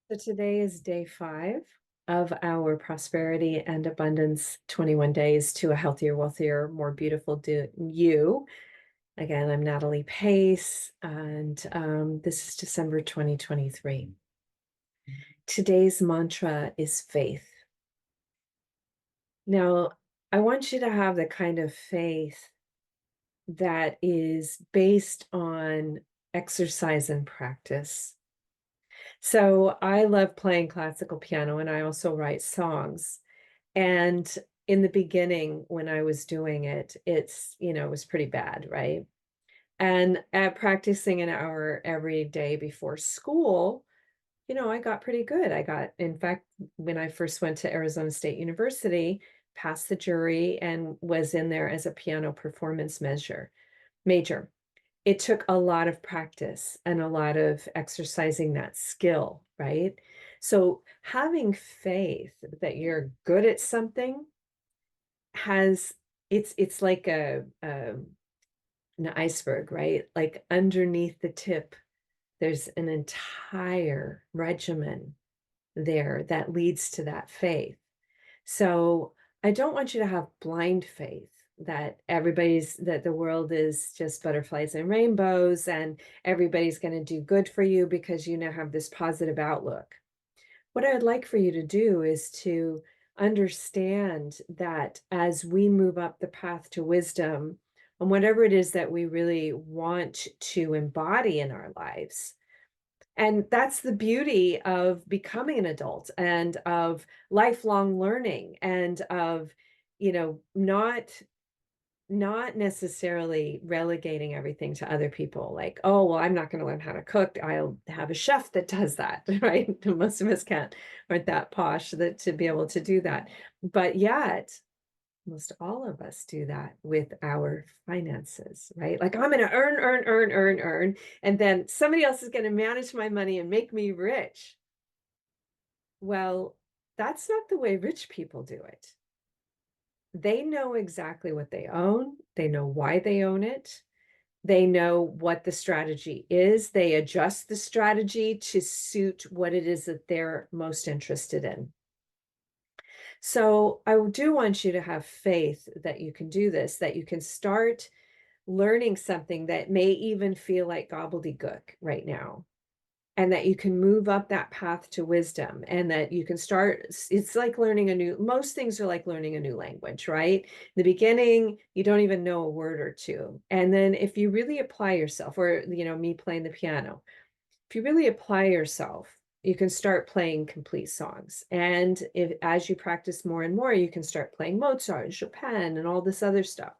So today is day 5 of our Prosperity and Abundance 21 Days to a Healthier, Wealthier, More Beautiful You. Again, I'm Natalie Pace, and this is December 2023. Today's mantra is faith. Now, I want you to have the kind of faith that is based on exercise and practice. So I love playing classical piano and I also write songs. And in the beginning, when I was doing it, it was pretty bad, right? And at practicing an hour every day before school, I got pretty good. In fact, when I first went to Arizona State University, passed the jury and was in there as a piano performance major. It took a lot of practice and a lot of exercising that skill, right? So having faith that you're good at something has it's like an iceberg, right? Like underneath the tip, there's an entire regimen there that leads to that faith. So I don't want you to have blind faith that the world is just butterflies and rainbows and everybody's going to do good for you because you now have this positive outlook. What I would like for you to do is to understand that as we move up the path to wisdom and whatever it is that we really want to embody in our lives, and that's the beauty of becoming an adult and of lifelong learning and of, not necessarily relegating everything to other people. Like, oh, well, I'm not going to learn how to cook. I'll have a chef that does that, right? Most of us aren't that posh to be able to do that. But yet, most all of us do that with our finances, right? Like I'm going to earn, and then somebody else is going to manage my money and make me rich. Well, that's not the way rich people do it. They know exactly what they own. They know why they own it. They know what the strategy is. They adjust the strategy to suit what it is that they're most interested in. So I do want you to have faith that you can do this, that you can start learning something that may even feel like gobbledygook right now, and that you can move up that path to wisdom, and that you can start. It's like most things are like learning a new language, right? In the beginning, you don't even know a word or two. And then if you really apply yourself, or, me playing the piano, if you really apply yourself, you can start playing complete songs. And as you practice more and more, you can start playing Mozart and Chopin and all this other stuff.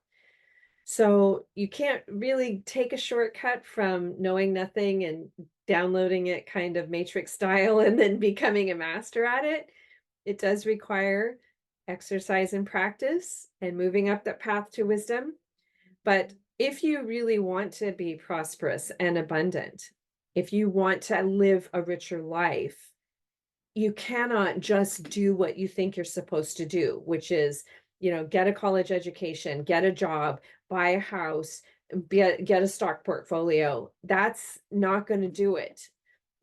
So you can't really take a shortcut from knowing nothing and downloading it kind of matrix style and then becoming a master at it. It does require exercise and practice and moving up that path to wisdom. But if you really want to be prosperous and abundant, if you want to live a richer life, you cannot just do what you think you're supposed to do, which is, get a college education, get a job, buy a house, get a stock portfolio. That's not going to do it.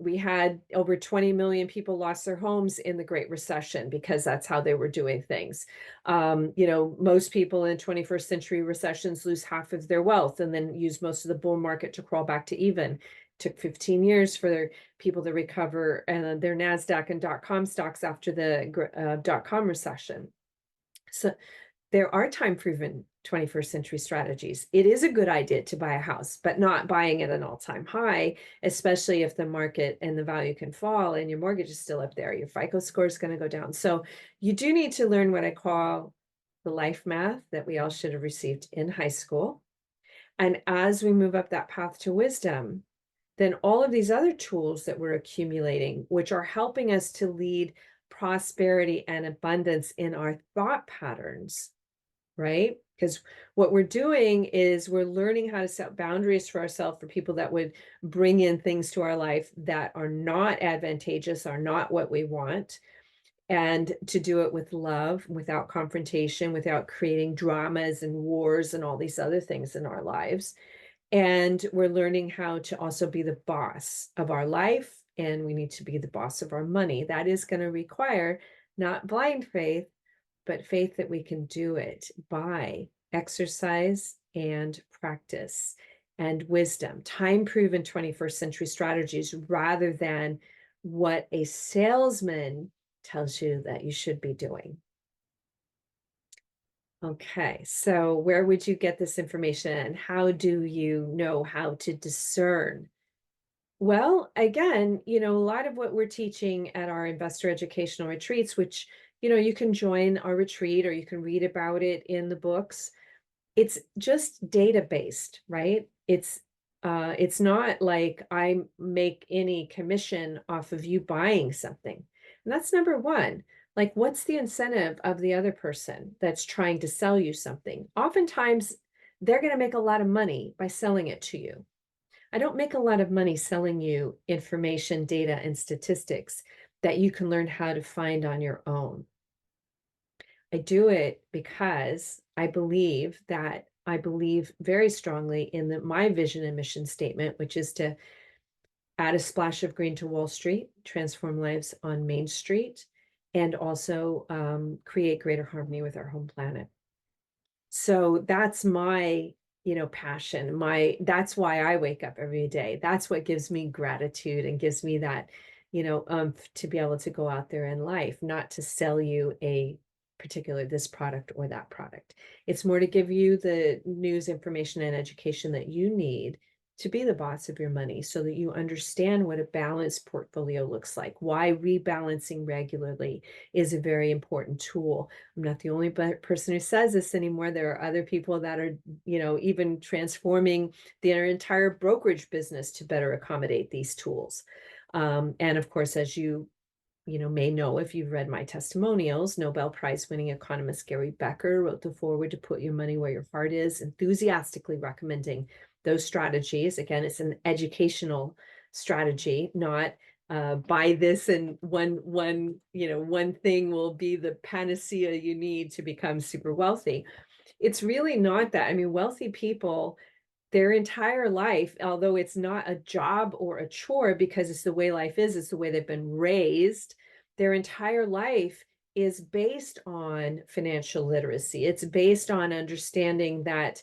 We had over 20 million people lost their homes in the Great Recession because that's how they were doing things. Most people in 21st century recessions lose half of their wealth and then use most of the bull market to crawl back to even. Took 15 years for people to recover their NASDAQ and .com stocks after the .com recession. So there are time-proven 21st century strategies. It is a good idea to buy a house, but not buying at an all-time high, especially if the market and the value can fall and your mortgage is still up there. Your FICO score is going to go down. So you do need to learn what I call the life math that we all should have received in high school. And as we move up that path to wisdom, then all of these other tools that we're accumulating, which are helping us to lead prosperity and abundance in our thought patterns, right? Because what we're doing is we're learning how to set boundaries for ourselves for people that would bring in things to our life that are not advantageous, are not what we want, and to do it with love, without confrontation, without creating dramas and wars and all these other things in our lives. And we're learning how to also be the boss of our life and we need to be the boss of our money. That is going to require not blind faith, but faith that we can do it by exercise and practice and wisdom, time-proven 21st century strategies rather than what a salesman tells you that you should be doing. Okay, so where would you get this information? How do you know how to discern? Well, again, a lot of what we're teaching at our investor educational retreats, which, you can join our retreat or you can read about it in the books. It's just data-based, right? It's not like I make any commission off of you buying something. And that's number one. Like, what's the incentive of the other person that's trying to sell you something? Oftentimes, they're going to make a lot of money by selling it to you. I don't make a lot of money selling you information, data, and statistics that you can learn how to find on your own. I do it because I believe very strongly in my vision and mission statement, which is to add a splash of green to Wall Street, transform lives on Main Street, and also create greater harmony with our home planet. So that's my, passion. That's why I wake up every day. That's what gives me gratitude and gives me that, to be able to go out there in life, not to sell you this product or that product. It's more to give you the news, information, and education that you need to be the boss of your money so that you understand what a balanced portfolio looks like, why rebalancing regularly is a very important tool. I'm not the only person who says this anymore. There are other people that are, even transforming their entire brokerage business to better accommodate these tools. And of course, as you may know if you've read my testimonials, Nobel Prize winning economist Gary Becker wrote the foreword to Put Your Money Where Your Heart Is, enthusiastically recommending those strategies. Again, it's an educational strategy, not buy this and one thing will be the panacea you need to become super wealthy. It's really not that. I mean, wealthy people, their entire life, although it's not a job or a chore because it's the way life is, it's the way they've been raised, their entire life is based on financial literacy. It's based on understanding that,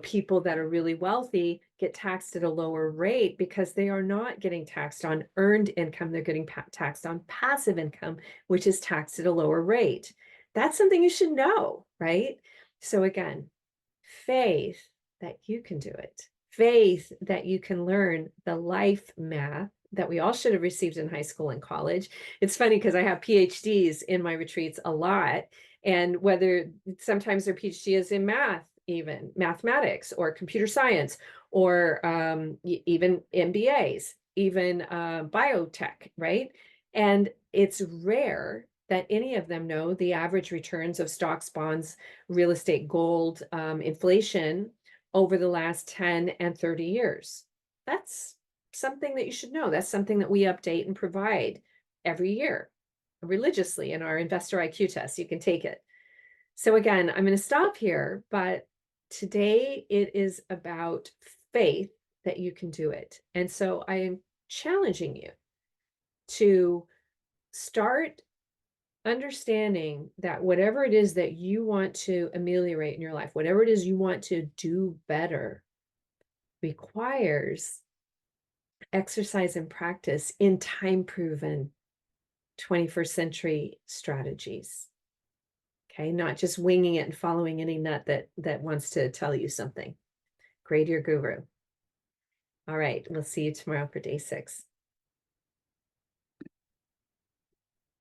people that are really wealthy get taxed at a lower rate because they are not getting taxed on earned income. They're getting taxed on passive income, which is taxed at a lower rate. That's something you should know, right? So again, faith that you can do it. Faith that you can learn the life math that we all should have received in high school and college. It's funny because I have PhDs in my retreats a lot, and whether sometimes their PhD is in math, even mathematics or computer science, or even MBAs, even biotech, right? And it's rare that any of them know the average returns of stocks, bonds, real estate, gold, inflation over the last 10 and 30 years. That's something that you should know. That's something that we update and provide every year religiously in our investor IQ test. You can take it. So again, I'm going to stop here, but today it is about faith that you can do it. And so I am challenging you to start understanding that whatever it is that you want to ameliorate in your life, whatever it is you want to do better, requires exercise and practice in time-proven 21st century strategies. Okay, not just winging it and following any nut that wants to tell you something. Grade your guru. All right, we'll see you tomorrow for day 6.